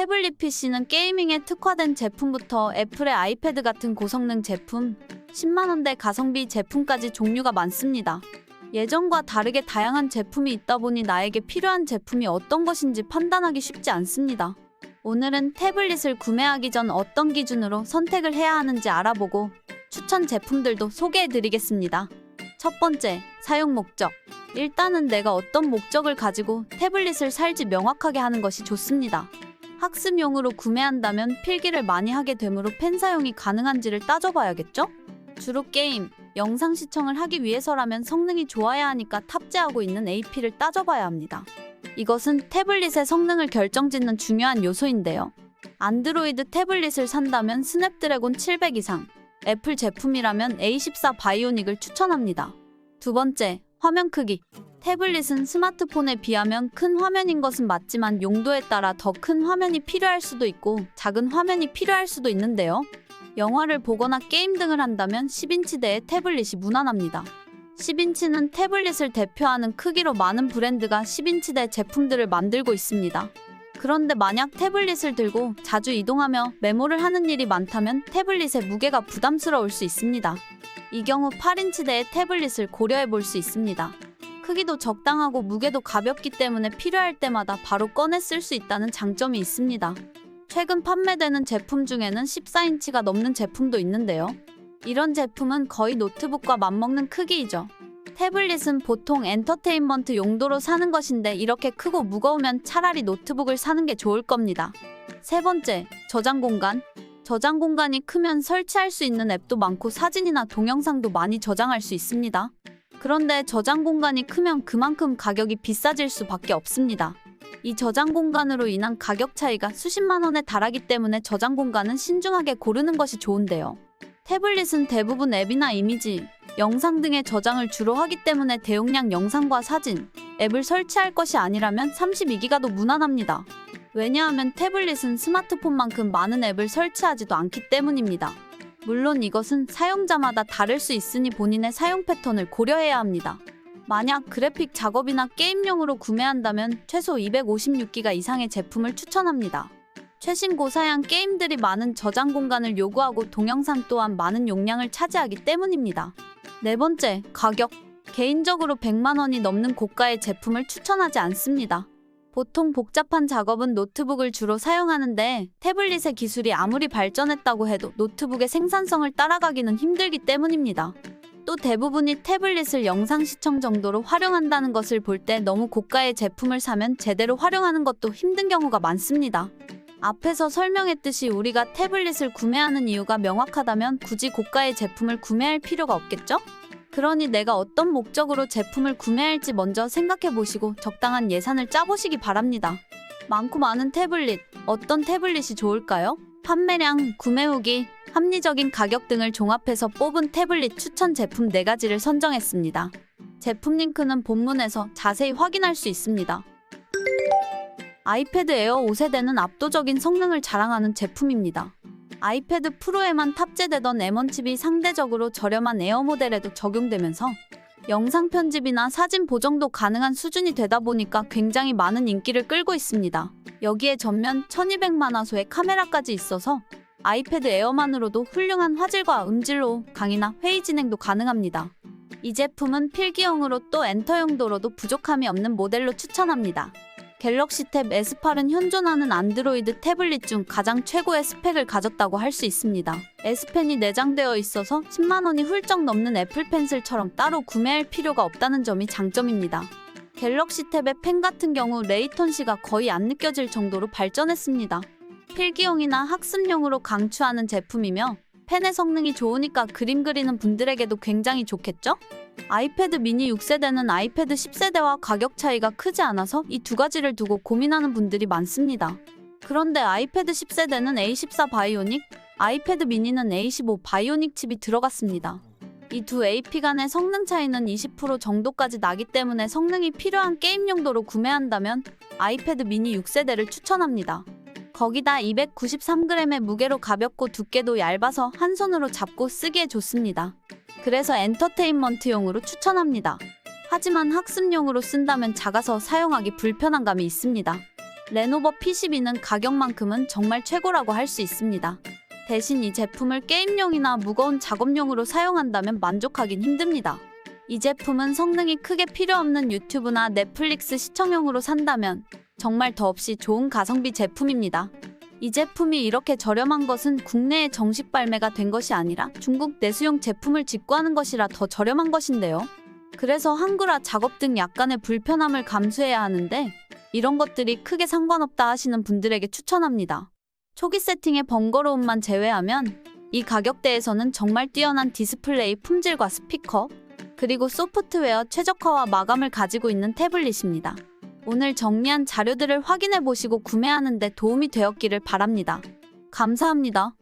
태블릿 PC는 게이밍에 특화된 제품부터 애플의 아이패드 같은 고성능 제품, 10만원대 가성비 제품까지 종류가 많습니다. 예전과 다르게 다양한 제품이 있다 보니 나에게 필요한 제품이 어떤 것인지 판단하기 쉽지 않습니다. 오늘은 태블릿을 구매하기 전 어떤 기준으로 선택을 해야 하는지 알아보고 추천 제품들도 소개해드리겠습니다. 첫 번째, 사용 목적. 일단은 내가 어떤 목적을 가지고 태블릿을 살지 명확하게 하는 것이 좋습니다. 학습용으로 구매한다면 필기를 많이 하게 되므로 펜 사용이 가능한지를 따져봐야겠죠? 주로 게임, 영상 시청을 하기 위해서라면 성능이 좋아야 하니까 탑재하고 있는 AP를 따져봐야 합니다. 이것은 태블릿의 성능을 결정짓는 중요한 요소인데요. 안드로이드 태블릿을 산다면 스냅드래곤 700 이상, 애플 제품이라면 A14 바이오닉을 추천합니다. 두 번째, 화면 크기. 태블릿은 스마트폰에 비하면 큰 화면인 것은 맞지만 용도에 따라 더 큰 화면이 필요할 수도 있고 작은 화면이 필요할 수도 있는데요. 영화를 보거나 게임 등을 한다면 10인치대의 태블릿이 무난합니다. 10인치는 태블릿을 대표하는 크기로 많은 브랜드가 10인치대 제품들을 만들고 있습니다. 그런데 만약 태블릿을 들고 자주 이동하며 메모를 하는 일이 많다면 태블릿의 무게가 부담스러울 수 있습니다. 이 경우 8인치대의 태블릿을 고려해 볼 수 있습니다. 크기도 적당하고 무게도 가볍기 때문에 필요할 때마다 바로 꺼내 쓸 수 있다는 장점이 있습니다. 최근 판매되는 제품 중에는 14인치가 넘는 제품도 있는데요. 이런 제품은 거의 노트북과 맞먹는 크기이죠. 태블릿은 보통 엔터테인먼트 용도로 사는 것인데 이렇게 크고 무거우면 차라리 노트북을 사는 게 좋을 겁니다. 세 번째, 저장 공간. 저장 공간이 크면 설치할 수 있는 앱도 많고 사진이나 동영상도 많이 저장할 수 있습니다. 그런데 저장 공간이 크면 그만큼 가격이 비싸질 수밖에 없습니다. 이 저장 공간으로 인한 가격 차이가 수십만 원에 달하기 때문에 저장 공간은 신중하게 고르는 것이 좋은데요. 태블릿은 대부분 앱이나 이미지, 영상 등의 저장을 주로 하기 때문에 대용량 영상과 사진, 앱을 설치할 것이 아니라면 32기가도 무난합니다. 왜냐하면 태블릿은 스마트폰만큼 많은 앱을 설치하지도 않기 때문입니다. 물론 이것은 사용자마다 다를 수 있으니 본인의 사용 패턴을 고려해야 합니다. 만약 그래픽 작업이나 게임용으로 구매한다면 최소 256기가 이상의 제품을 추천합니다. 최신 고사양 게임들이 많은 저장 공간을 요구하고 동영상 또한 많은 용량을 차지하기 때문입니다. 네 번째, 가격. 개인적으로 100만 원이 넘는 고가의 제품을 추천하지 않습니다. 보통 복잡한 작업은 노트북을 주로 사용하는데 태블릿의 기술이 아무리 발전했다고 해도 노트북의 생산성을 따라가기는 힘들기 때문입니다. 또 대부분이 태블릿을 영상 시청 정도로 활용한다는 것을 볼 때 너무 고가의 제품을 사면 제대로 활용하는 것도 힘든 경우가 많습니다. 앞에서 설명했듯이 우리가 태블릿을 구매하는 이유가 명확하다면 굳이 고가의 제품을 구매할 필요가 없겠죠? 그러니 내가 어떤 목적으로 제품을 구매할지 먼저 생각해보시고 적당한 예산을 짜보시기 바랍니다. 많고 많은 태블릿, 어떤 태블릿이 좋을까요? 판매량, 구매 후기, 합리적인 가격 등을 종합해서 뽑은 태블릿 추천 제품 4가지를 선정했습니다. 제품 링크는 본문에서 자세히 확인할 수 있습니다. 아이패드 에어 5세대는 압도적인 성능을 자랑하는 제품입니다. 아이패드 프로에만 탑재되던 M1 칩이 상대적으로 저렴한 에어 모델에도 적용되면서 영상 편집이나 사진 보정도 가능한 수준이 되다 보니까 굉장히 많은 인기를 끌고 있습니다. 여기에 전면 1200만 화소의 카메라까지 있어서 아이패드 에어만으로도 훌륭한 화질과 음질로 강의나 회의 진행도 가능합니다. 이 제품은 필기용으로 또 엔터 용도로도 부족함이 없는 모델로 추천합니다. 갤럭시 탭 S8은 현존하는 안드로이드 태블릿 중 가장 최고의 스펙을 가졌다고 할 수 있습니다. S펜이 내장되어 있어서 10만 원이 훌쩍 넘는 애플 펜슬처럼 따로 구매할 필요가 없다는 점이 장점입니다. 갤럭시 탭의 펜 같은 경우 레이턴시가 거의 안 느껴질 정도로 발전했습니다. 필기용이나 학습용으로 강추하는 제품이며 펜의 성능이 좋으니까 그림 그리는 분들에게도 굉장히 좋겠죠? 아이패드 미니 6세대는 아이패드 10세대와 가격 차이가 크지 않아서 이 2가지를 두고 고민하는 분들이 많습니다. 그런데 아이패드 10세대는 A14 바이오닉, 아이패드 미니는 A15 바이오닉 칩이 들어갔습니다. 이 두 AP 간의 성능 차이는 20% 정도까지 나기 때문에 성능이 필요한 게임 용도로 구매한다면 아이패드 미니 6세대를 추천합니다. 거기다 293g의 무게로 가볍고 두께도 얇아서 한 손으로 잡고 쓰기에 좋습니다. 그래서 엔터테인먼트용으로 추천합니다. 하지만 학습용으로 쓴다면 작아서 사용하기 불편한 감이 있습니다. 레노버 P12는 가격만큼은 정말 최고라고 할 수 있습니다. 대신 이 제품을 게임용이나 무거운 작업용으로 사용한다면 만족하긴 힘듭니다. 이 제품은 성능이 크게 필요 없는 유튜브나 넷플릭스 시청용으로 산다면 정말 더없이 좋은 가성비 제품입니다. 이 제품이 이렇게 저렴한 것은 국내에 정식 발매가 된 것이 아니라 중국 내수용 제품을 직구하는 것이라 더 저렴한 것인데요. 그래서 한글화 작업 등 약간의 불편함을 감수해야 하는데 이런 것들이 크게 상관없다 하시는 분들에게 추천합니다. 초기 세팅의 번거로움만 제외하면 이 가격대에서는 정말 뛰어난 디스플레이 품질과 스피커, 그리고 소프트웨어 최적화와 마감을 가지고 있는 태블릿입니다. 오늘 정리한 자료들을 확인해 보시고 구매하는 데 도움이 되었기를 바랍니다. 감사합니다.